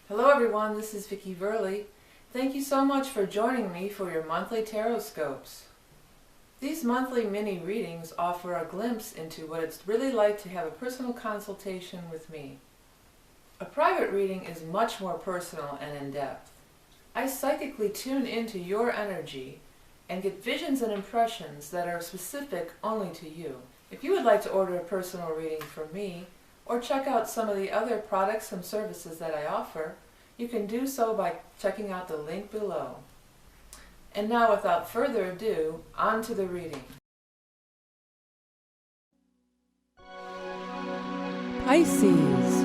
Hello everyone, this is Vickie. Thank you so much for joining me for your monthly tarot scopes. These monthly mini readings offer a glimpse into what it's really like to have a personal consultation with me. A private reading is much more personal and in-depth. I psychically tune into your energy and get visions and impressions that are specific only to you. If you would like to order a personal reading from me, or check out some of the other products and services that I offer, you can do so by checking out the link below. And now, without further ado, on to the reading. Pisces.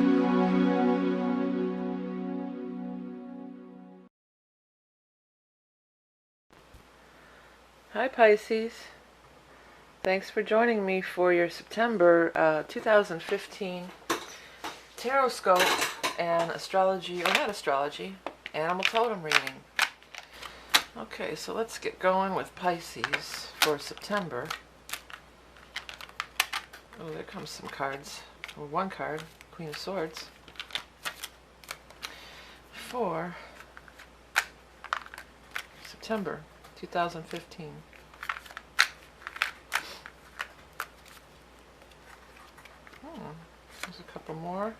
Hi Pisces. Thanks for joining me for your September 2015 tarot scope and astrology, or not astrology, animal totem reading. Okay, so let's get going with Pisces for September. Oh, there comes some cards. Well, one card, Queen of Swords. For September 2015. There's a couple more.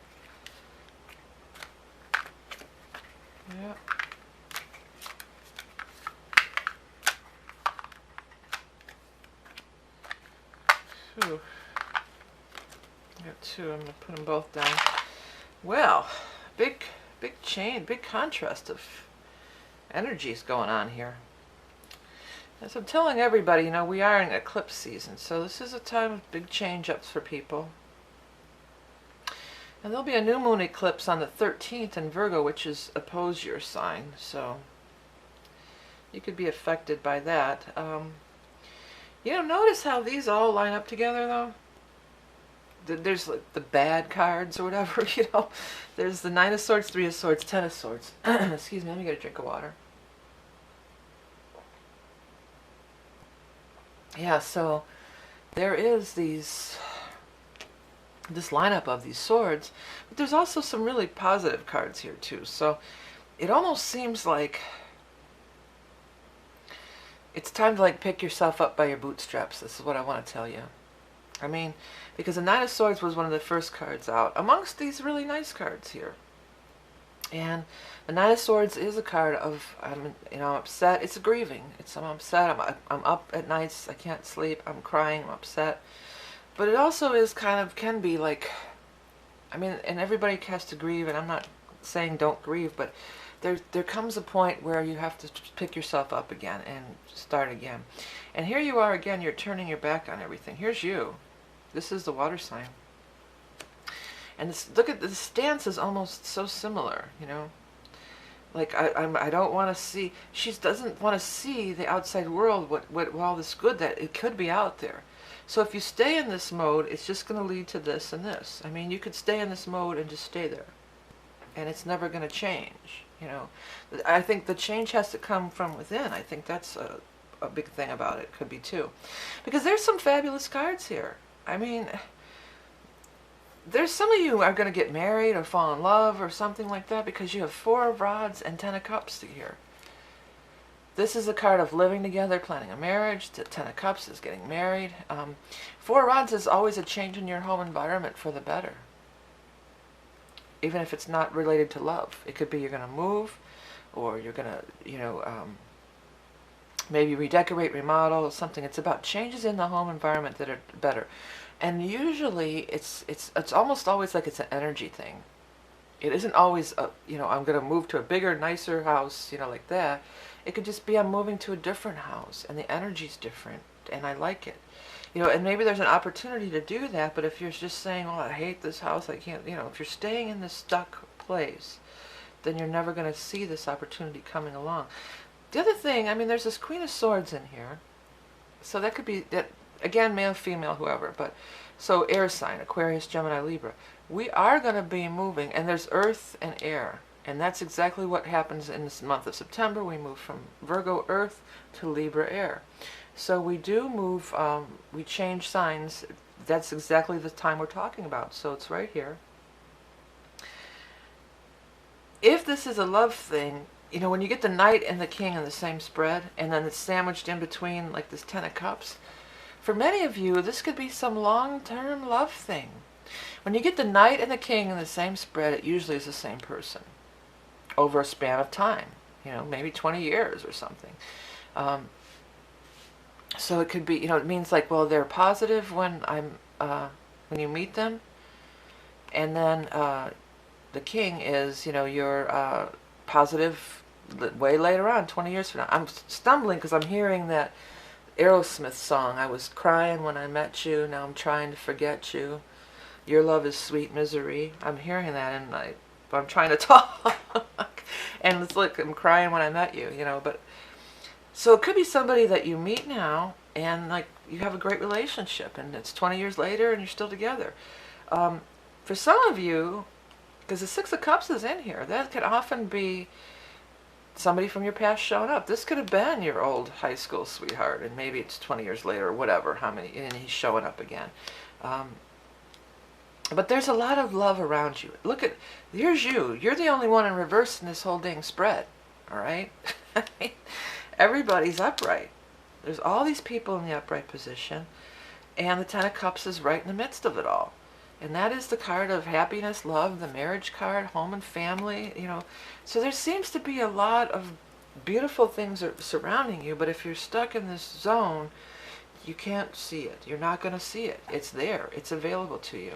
Yeah. Phew. I got two. I'm going to put them both down. Well, big contrast of energies going on here. As I'm telling everybody, you know, we are in eclipse season, so this is a time of big change-ups for people. And there'll be a new moon eclipse on the 13th in Virgo, which is oppose your sign, so you could be affected by that. You know, notice how these all line up together, though? There's like the bad cards or whatever, you know. There's the Nine of Swords, Three of Swords, Ten of Swords. Excuse me, let me get a drink of water. Yeah, so there is this lineup of these swords, but there's also some really positive cards here too. So it almost seems like it's time to like pick yourself up by your bootstraps. This is what I want to tell you. I mean, because the Nine of Swords was one of the first cards out amongst these really nice cards here. And the Nine of Swords is a card of, I'm upset. It's a grieving. I'm upset. I'm up at nights. I can't sleep. I'm crying. I'm upset. But it also is kind of, can be like, I mean, and everybody has to grieve, and I'm not saying don't grieve, but there comes a point where you have to pick yourself up again and start again. And here you are again, you're turning your back on everything. Here's you. This is the water sign. And this, look at the stance is almost so similar, you know. Like I don't want to see, she doesn't want to see the outside world, what all this good that it could be out there. So if you stay in this mode, it's just going to lead to this and this. I mean, you could stay in this mode and just stay there. And it's never going to change, you know. I think the change has to come from within. I think that's a big thing about it, could be too. Because there's some fabulous cards here. I mean, there's some of you are going to get married or fall in love or something like that because you have Four of Rods and Ten of Cups here. This is a card of living together, planning a marriage. The Ten of Cups is getting married. Four of Rods is always a change in your home environment for the better. Even if it's not related to love. It could be you're going to move, or you're going to, you know, maybe redecorate, remodel, something. It's about changes in the home environment that are better. And usually it's almost always like it's an energy thing. It isn't always, you know, I'm going to move to a bigger, nicer house, you know, like that. It could just be I'm moving to a different house, and the energy's different, and I like it. You know, and maybe there's an opportunity to do that, but if you're just saying, oh, I hate this house, I can't, you know, if you're staying in this stuck place, then you're never going to see this opportunity coming along. The other thing, I mean, there's this Queen of Swords in here. So that could be, that again, male, female, whoever, but so air sign, Aquarius, Gemini, Libra. We are going to be moving, and there's earth and air. And that's exactly what happens in this month of September. We move from Virgo earth to Libra air. So we do move, we change signs. That's exactly the time we're talking about. So it's right here. if this is a love thing, you know, when you get the Knight and the King in the same spread, and then it's sandwiched in between like this Ten of Cups, for many of you, this could be some long-term love thing. When you get the Knight and the King in the same spread, it usually is the same person over a span of time, you know, maybe 20 years or something. So it could be, you know, it means like, well, they're positive when when you meet them, and then the King is, you know, you're positive way later on, 20 years from now. I'm stumbling because I'm hearing that Aerosmith song, I was crying when I met you, now I'm trying to forget you. Your love is sweet misery. I'm hearing that, and I'm trying to talk. And it's like, I'm crying when I met you, you know. But so it could be somebody that you meet now, and like you have a great relationship, and it's 20 years later, and you're still together. For some of you, because the Six of Cups is in here, that could often be somebody from your past showing up. This could have been your old high school sweetheart, and maybe it's 20 years later or whatever, and he's showing up again. But there's a lot of love around you. Look at, here's you. You're the only one in reverse in this whole dang spread, all right? Everybody's upright. There's all these people in the upright position, and the Ten of Cups is right in the midst of it all. And that is the card of happiness, love, the marriage card, home and family, you know. So there seems to be a lot of beautiful things surrounding you, but if you're stuck in this zone, you can't see it. You're not going to see it. It's there. It's available to you.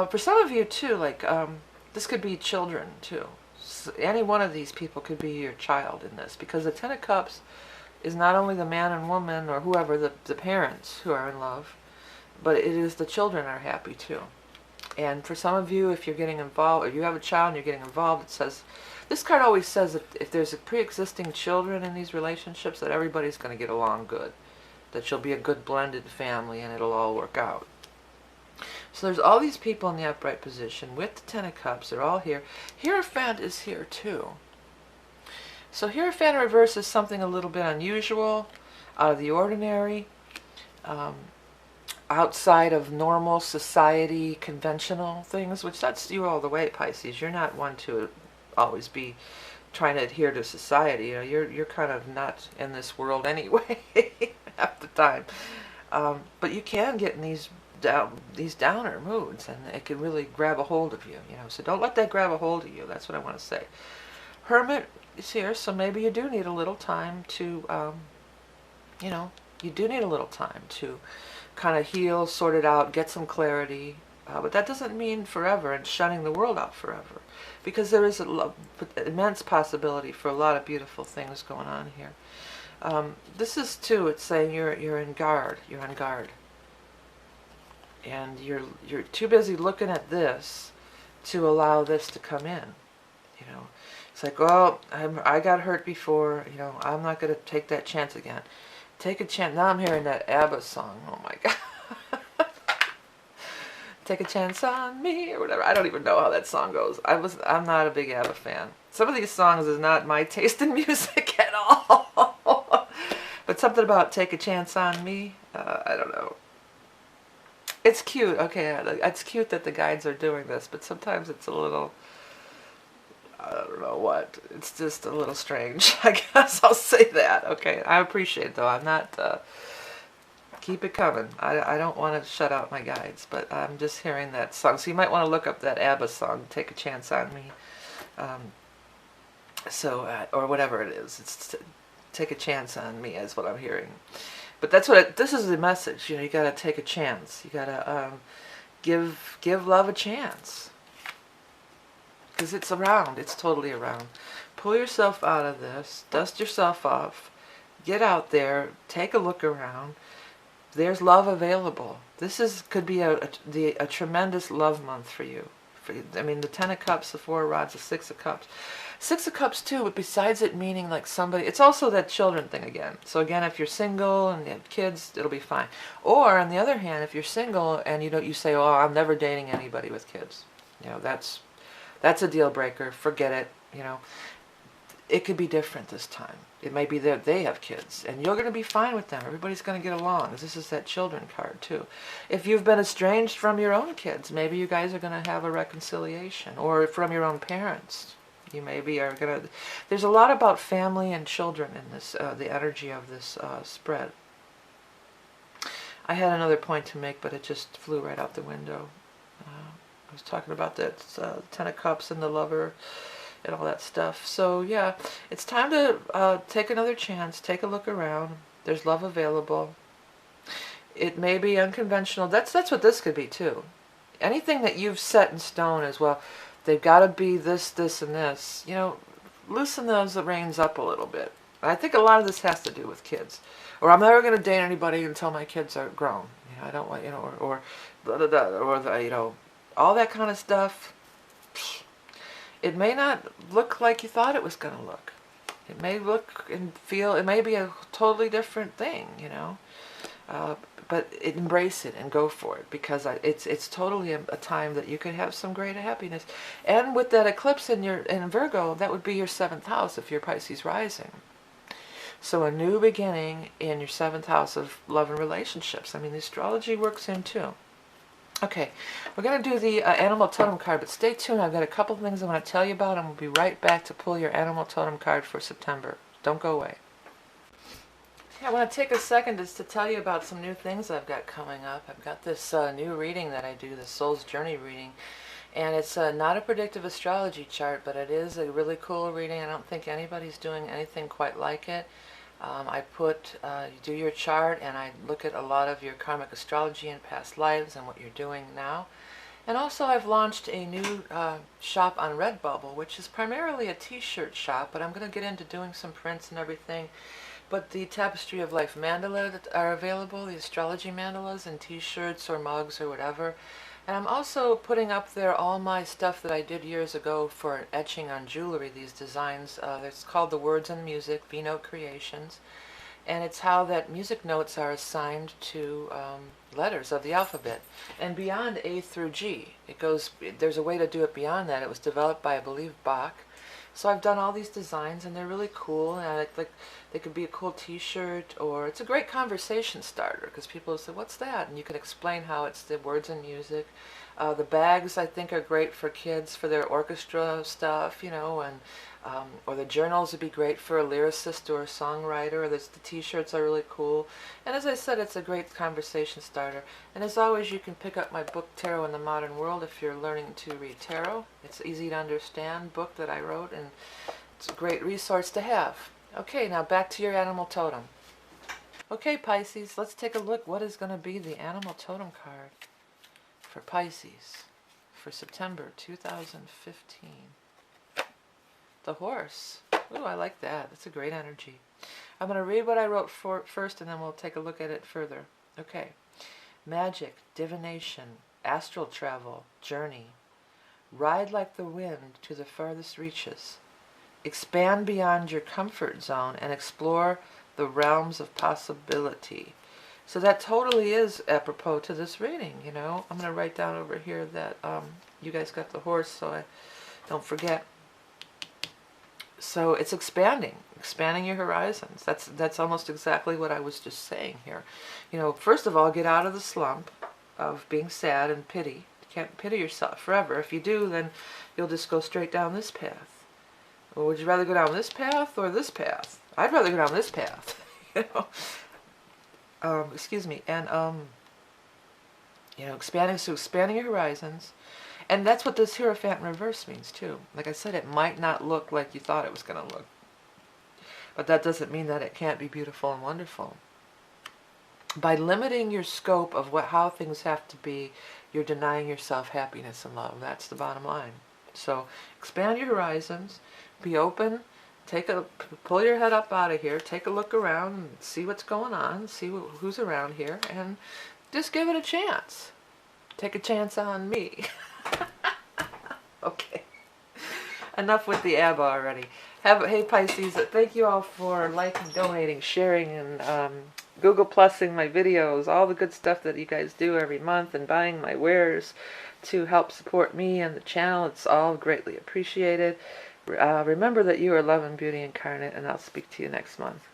For some of you, too, like, this could be children, too. So any one of these people could be your child in this, because the Ten of Cups is not only the man and woman, or whoever, the parents who are in love, but it is the children are happy too. And for some of you, if you're getting involved, or you have a child and you're getting involved, it says, this card always says that if there's a pre-existing children in these relationships, that everybody's going to get along good. That you'll be a good blended family and it'll all work out. So there's all these people in the upright position with the Ten of Cups. They're all here. Hierophant is here too. So Hierophant in reverse is something a little bit unusual, out of the ordinary. Outside of normal society, conventional things, which that's you all the way, Pisces. You're not one to always be trying to adhere to society. You know, you're kind of not in this world anyway half the time. But you can get in these downer moods, and it can really grab a hold of you. You know, so don't let that grab a hold of you. That's what I want to say. Hermit is here, so maybe you do need a little time to, you know, you do need a little time to kind of heal, sort it out, get some clarity. But that doesn't mean forever and shutting the world out forever, because there is an immense possibility for a lot of beautiful things going on here. This is too, it's saying you're in guard, you're on guard. And you're too busy looking at this to allow this to come in. You know, it's like, well, I got hurt before, you know, I'm not going to take that chance again. Take a chance. Now I'm hearing that ABBA song. Oh my God. Take a chance on me, or whatever. I don't even know how that song goes. I'm not a big ABBA fan. Some of these songs is not my taste in music at all. But something about take a chance on me, I don't know. It's cute. Okay, it's cute that the guides are doing this, but sometimes it's a little, I don't know what. It's just a little strange. I guess I'll say that. Okay, I appreciate it, though. I'm not, keep it coming. I don't want to shut out my guides, but I'm just hearing that song. So you might want to look up that ABBA song, Take a Chance on Me. Or whatever it is. It's take a chance on me is what I'm hearing. But that's what this is the message. You know, you got to take a chance. You got to give love a chance. Because it's around. It's totally around. Pull yourself out of this. Dust yourself off. Get out there. Take a look around. There's love available. This could be a tremendous love month for you. I mean, the Ten of Cups, the Four of Rods, the Six of Cups. Six of Cups too, but besides it meaning like somebody, it's also that children thing again. So again, if you're single and you have kids, it'll be fine. Or on the other hand, if you're single and you say, oh, I'm never dating anybody with kids. You know, that's a deal breaker. Forget it. You know, it could be different this time. It might be that they have kids and you're going to be fine with them. Everybody's going to get along. This is that children card too. If you've been estranged from your own kids, maybe you guys are going to have a reconciliation, or from your own parents. You maybe are gonna. There's a lot about family and children in this. The energy of this spread. I had another point to make, but it just flew right out the window. I was talking about that Ten of Cups and the Lover and all that stuff. So yeah, it's time to take another chance. Take a look around. There's love available. It may be unconventional. That's what this could be too. Anything that you've set in stone as well. They've got to be this, this, and this. You know, loosen those reins up a little bit. I think a lot of this has to do with kids. Or I'm never going to date anybody until my kids are grown. You know, I don't want, you know, or blah, blah, blah, or the, you know, all that kind of stuff. It may not look like you thought it was going to look. It may look and feel, it may be a totally different thing, you know. But embrace it and go for it, because it's totally a time that you could have some great happiness. And with that eclipse in Virgo, that would be your 7th house if you're Pisces rising. So a new beginning in your 7th house of love and relationships. I mean, the astrology works in too. Okay, we're going to do the animal totem card, but stay tuned. I've got a couple of things I want to tell you about, and we'll be right back to pull your animal totem card for September. Don't go away. I want to take a second just to tell you about some new things I've got coming up. I've got this new reading that I do, the Soul's Journey reading. And it's not a predictive astrology chart, but it is a really cool reading. I don't think anybody's doing anything quite like it. I put, you do your chart, and I look at a lot of your karmic astrology and past lives and what you're doing now. And also I've launched a new shop on Redbubble, which is primarily a t-shirt shop, but I'm going to get into doing some prints and everything. But the Tapestry of Life mandala that are available, the astrology mandalas in t-shirts or mugs or whatever. And I'm also putting up there all my stuff that I did years ago for etching on jewelry, these designs. It's called The Words and Music, V-Note Creations. And it's how that music notes are assigned to letters of the alphabet. And beyond A through G, it goes, there's a way to do it beyond that. It was developed by, I believe, Bach. So I've done all these designs, and they're really cool. And I like they could be a cool t-shirt, or it's a great conversation starter, because people say, what's that? And you can explain how it's the words and music. The bags, I think, are great for kids for their orchestra stuff, you know, and or the journals would be great for a lyricist or a songwriter. Or the t-shirts are really cool. And as I said, it's a great conversation starter. And as always, you can pick up my book, Tarot in the Modern World, if you're learning to read tarot. It's an easy to understand book that I wrote, and it's a great resource to have. Okay, now back to your animal totem. Okay, Pisces, let's take a look. What is going to be the animal totem card for Pisces for September 2015? The horse. Ooh, I like that. That's a great energy. I'm going to read what I wrote first, and then we'll take a look at it further. Okay. Magic, divination, astral travel, journey. Ride like the wind to the farthest reaches. Expand beyond your comfort zone and explore the realms of possibility. So that totally is apropos to this reading, you know. I'm going to write down over here that you guys got the horse, so I don't forget. So it's expanding your horizons. That's almost exactly what I was just saying here. You know, first of all, get out of the slump of being sad and pity. You can't pity yourself forever. If you do, then you'll just go straight down this path. Or would you rather go down this path or this path? I'd rather go down this path. You know. Excuse me. And you know, expanding your horizons. And that's what this Hierophant in reverse means too. Like I said, it might not look like you thought it was going to look. But that doesn't mean that it can't be beautiful and wonderful. By limiting your scope of how things have to be, you're denying yourself happiness and love. That's the bottom line. So expand your horizons, be open, pull your head up out of here, take a look around, and see what's going on, see who's around here, and just give it a chance. Take a chance on me. Okay. Enough with the ABBA already. Hey Pisces, thank you all for liking, donating, sharing, and Google Plusing my videos, all the good stuff that you guys do every month, and buying my wares to help support me and the channel. It's all greatly appreciated. Remember that you are love and beauty incarnate, and I'll speak to you next month.